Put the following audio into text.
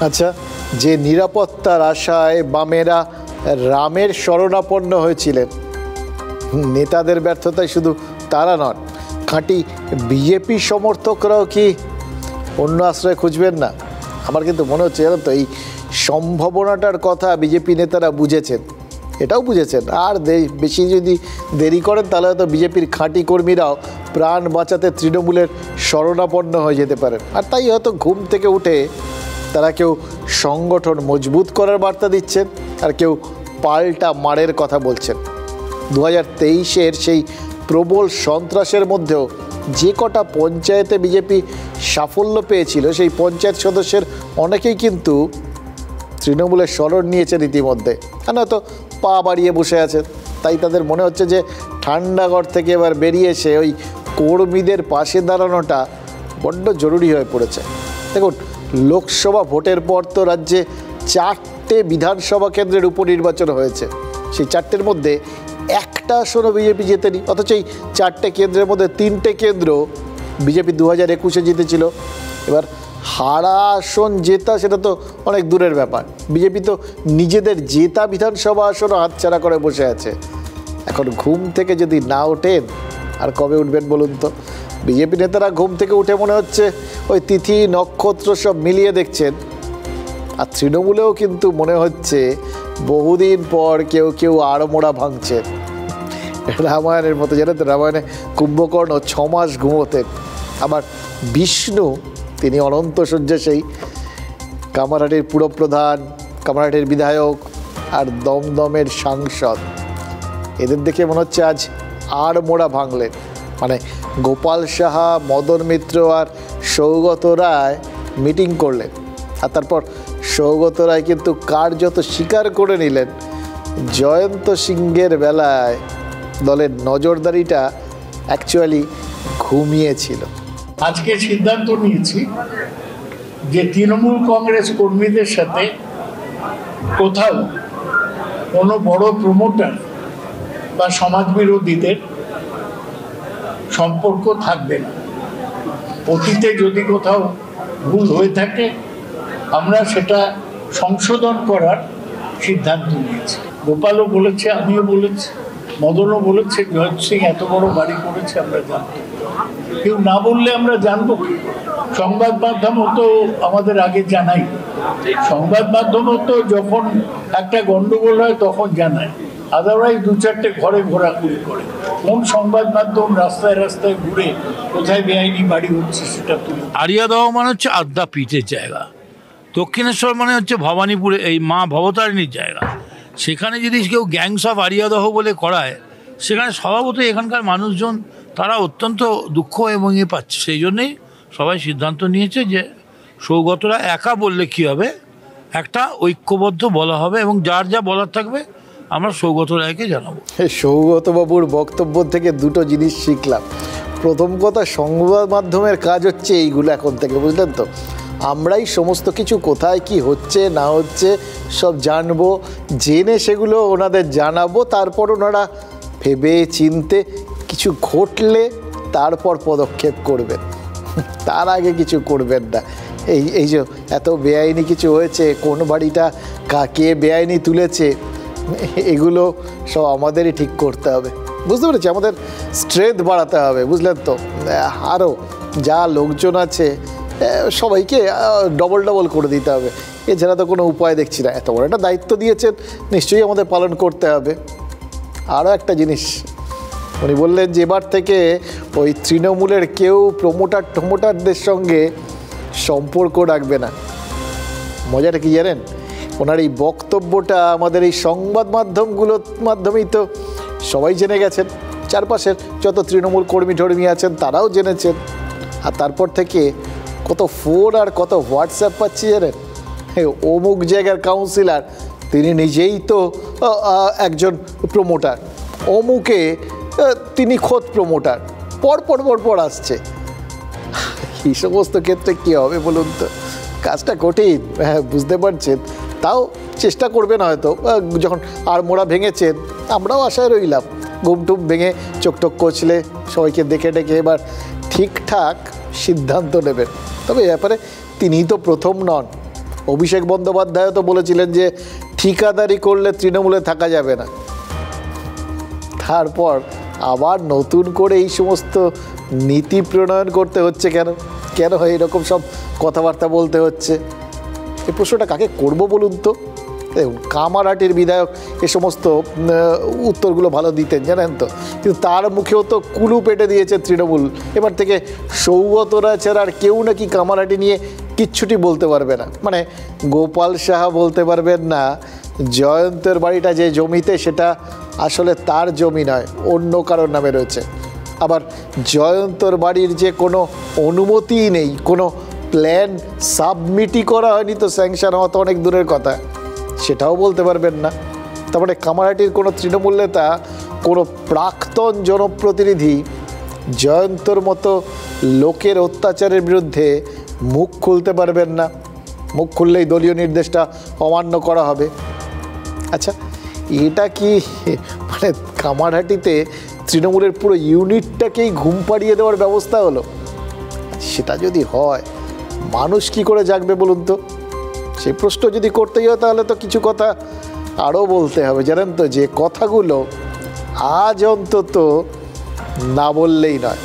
আচ্ছা, যে নিরাপত্তার আশায় বামেরা রামের শরণাপন্ন হয়েছিলেন, নেতাদের ব্যর্থতায় শুধু তারা নন, খাঁটি বিজেপি সমর্থকরাও কি অন্য আশ্রয় খুঁজবেন না? আমার কিন্তু মনে হচ্ছে জানেন তো, এই সম্ভাবনাটার কথা বিজেপি নেতারা বুঝেছেন, এটাও বুঝেছেন। আর বেশি যদি দেরি করেন তাহলে হয়তো বিজেপির খাঁটি কর্মীরাও প্রাণ বাঁচাতে তৃণমূলের শরণাপন্ন হয়ে যেতে পারেন। আর তাই হয়তো ঘুম থেকে উঠে তারা কেউ সংগঠন মজবুত করার বার্তা দিচ্ছেন, আর কেউ পাল্টা মারের কথা বলছেন। 2023-এর সেই প্রবল সন্ত্রাসের মধ্যেও যে কটা পঞ্চায়েতে বিজেপি সাফল্য পেয়েছিল, সেই পঞ্চায়েত সদস্যের অনেকেই কিন্তু তৃণমূলের শরণ নিয়েছেন ইতিমধ্যে, আর নয়তো পা বাড়িয়ে বসে আছেন। তাই তাদের মনে হচ্ছে যে ঠান্ডাঘর থেকে এবার বেরিয়ে এসে ওই কর্মীদের পাশে দাঁড়ানোটা বড্ড জরুরি হয়ে পড়েছে। দেখুন, লোকসভা ভোটের পর তো রাজ্যে 4টে বিধানসভা কেন্দ্রের উপনির্বাচন হয়েছে। সেই 4টের মধ্যে একটা আসনও বিজেপি জেতেনি, অথচ এই 4টে কেন্দ্রের মধ্যে 3টে কেন্দ্র বিজেপি 2021-এ জিতেছিল। এবার হারা আসন জেতা সেটা তো অনেক দূরের ব্যাপার, বিজেপি তো নিজেদের জেতা বিধানসভা আসনও হাতছাড়া করে বসে আছে। এখন ঘুম থেকে যদি না ওঠেন, আর কবে উঠবেন বলুন তো? বিজেপি নেতারা ঘুম থেকে উঠে মনে হচ্ছে ওই তিথি নক্ষত্র সব মিলিয়ে দেখছেন। আর তৃণমূলেও কিন্তু মনে হচ্ছে বহুদিন পর কেউ কেউ আড়মোড়া ভাঙছে। রামায়ণের মতো, জানেন তো, রামায়ণে কুম্ভকর্ণ 6 মাস ঘুমোতেন। আবার বিষ্ণু, তিনি অনন্ত শয্যাশায়ী, কামারহাটির পুরপ্রধান, কামারহাটির বিধায়ক আর দমদমের সাংসদ। এদের দেখে মনে হচ্ছে আজ আড়মোড়া ভাঙলেন। মানে গোপাল সাহা, মদন মিত্র আর সৌগত রায় মিটিং করলেন, আর তারপর সৌগত রায় কিন্তু কার্যত স্বীকার করে নিলেন জয়ন্ত সিংহের বেলায় দলের নজরদারিটা অ্যাকচুয়ালি ঘুমিয়েছিল। আজকে সিদ্ধান্ত নিয়েছি যে তৃণমূল কংগ্রেস কর্মীদের সাথে কোথাও কোনো বড় প্রমোটার বা সমাজবিরোধীদের সম্পর্ক থাকবে না। অতীতে যদি কোথাও ভুল হয়ে থাকে আমরা সেটা সংশোধন করার সিদ্ধান্ত নিয়েছি। গোপালও বলেছে, আমিও বলেছি, মদনও বলেছে, জয়ন্ত সিং এত বড় বাড়ি করেছে আমরা জানতো, কেউ না বললে আমরা জানবো কি? সংবাদ মাধ্যমও তো আমাদের আগে জানাই, সংবাদ মাধ্যমও তো যখন একটা গন্ডগোল হয় তখন জানায়, আদারওয়াইজ 2-4টে ঘরে ঘোরাঘুরি করে। কোন সংবাদ মাধ্যম রাস্তায় রাস্তায় ঘুরে কোথায় বেআইনি বাড়ি হচ্ছে সেটা তুলে? আরিয়াদহ মানে হচ্ছে আদ্যাপীঠের জায়গা, দক্ষিণেশ্বর মানে হচ্ছে ভবানীপুরে এই মা ভবতারিণীর জায়গা। সেখানে যদি কেউ গ্যাংস অফ আরিয়াদহ বলে করায়, সেখানে স্বভাবতই এখানকার মানুষজন তারা অত্যন্ত দুঃখ এবং পাচ্ছে। সেই জন্যেই সবাই সিদ্ধান্ত নিয়েছে যে সৌগতরা একা বললে কী হবে, একটা ঐক্যবদ্ধ বলা হবে এবং যার যা বলার থাকবে আমরা সৌগত রায়কে জানাবো। সৌগতবাবুর বক্তব্য থেকে দুটো জিনিস শিখলাম। প্রথম কথা, সংবাদ মাধ্যমের কাজ হচ্ছে এইগুলো এখন থেকে, বুঝলেন তো, আমরাই সমস্ত কিছু কোথায় কি হচ্ছে না হচ্ছে সব জানবো, জেনে সেগুলো ওনাদের জানাবো, তারপর ওনারা ভেবে চিনতে কিছু ঘটলে তারপর পদক্ষেপ করবেন, তার আগে কিছু করবেন না। এই যে এত বেআইনি কিছু হয়েছে, কোন বাড়িটা কাকে বেআইনি তুলেছে, এগুলো সব আমাদেরই ঠিক করতে হবে, বুঝতে পেরেছি? আমাদের স্ট্রেংথ বাড়াতে হবে, বুঝলেন তো? আরও যা লোকজন আছে সবাইকে ডবল করে দিতে হবে, এছাড়া তো কোনো উপায় দেখছি না। এত বড় একটা দায়িত্ব দিয়েছেন, নিশ্চয়ই আমাদের পালন করতে হবে। আরও একটা জিনিস উনি বললেন যে এবার থেকে ওই তৃণমূলের কেউ প্রমোটারদের সঙ্গে সম্পর্ক রাখবে না। মজাটা কি জানেন? ওনার এই বক্তব্যটা আমাদের এই সংবাদ মাধ্যমগুলোর মাধ্যমেই তো সবাই জেনে গেছেন, চারপাশের যত তৃণমূল কর্মী আছেন তারাও জেনেছেন। আর তারপর থেকে কত ফোন আর কত হোয়াটসঅ্যাপ পাচ্ছি জানেন? অমুক জায়গার কাউন্সিলর, তিনি নিজেই তো একজন প্রমোটার, অমুকে তিনি খোদ প্রমোটার, পর আসছে। এই সমস্ত ক্ষেত্রে কী হবে বলুন তো? কাজটা কঠিন, হ্যাঁ বুঝতে পারছেন, তাও চেষ্টা করবেন হয়তো। যখন আড়মোড়া ভেঙেছেন আমরাও আশায় রইলাম, ঘুমটুম ভেঙে চোখ কচলে সবাইকে দেখে ডেকে এবার ঠিকঠাক সিদ্ধান্ত নেবেন। তবে এ ব্যাপারে তিনিই তো প্রথম নন, অভিষেক বন্দ্যোপাধ্যায় তো বলেছিলেন যে ঠিকাদারি করলে তৃণমূলে থাকা যাবে না। তারপর আবার নতুন করে এই সমস্ত নীতি প্রণয়ন করতে হচ্ছে কেন? কেন এইরকম সব কথাবার্তা বলতে হচ্ছে? এই প্রশ্নটা কাকে করব বলুন তো? দেখুন, কামারহাটির বিধায়ক এ সমস্ত উত্তরগুলো ভালো দিতেন, জানেন তো, কিন্তু তার মুখেও তো কুলু পেটে দিয়েছে তৃণমূল। এবার থেকে সৌগত রায় ছাড়া আর কেউ নাকি কামারহাটি নিয়ে কিচ্ছুটি বলতে পারবে না। মানে গোপাল সাহা বলতে পারবেন না জয়ন্তের বাড়িটা যে জমিতে সেটা আসলে তার জমি নয়, অন্য কারোর নামে রয়েছে। আবার জয়ন্তর বাড়ির যে কোনো অনুমতিই নেই, কোনো প্ল্যান সাবমিটই করা হয়নি, তো স্যাংশন হওয়া তো অনেক দূরের কথা, সেটাও বলতে পারবেন না। তারপরে কামারহাটির কোনো তৃণমূল নেতা, কোনো প্রাক্তন জনপ্রতিনিধি জয়ন্তর মতো লোকের অত্যাচারের বিরুদ্ধে মুখ খুলতে পারবেন না। মুখ খুললেই দলীয় নির্দেশটা অমান্য করা হবে। আচ্ছা, এটা কি মানে কামারহাটিতে তৃণমূলের পুরো ইউনিটটাকেই ঘুম পাড়িয়ে দেওয়ার ব্যবস্থা হলো? সেটা যদি হয়, মানুষ কি করে জাগবে বলুন তো? সেই প্রশ্ন যদি করতেই হয় তাহলে তো কিছু কথা আরও বলতে হবে, জানেন তো, যে কথাগুলো আজ অন্তত না বললেই নয়।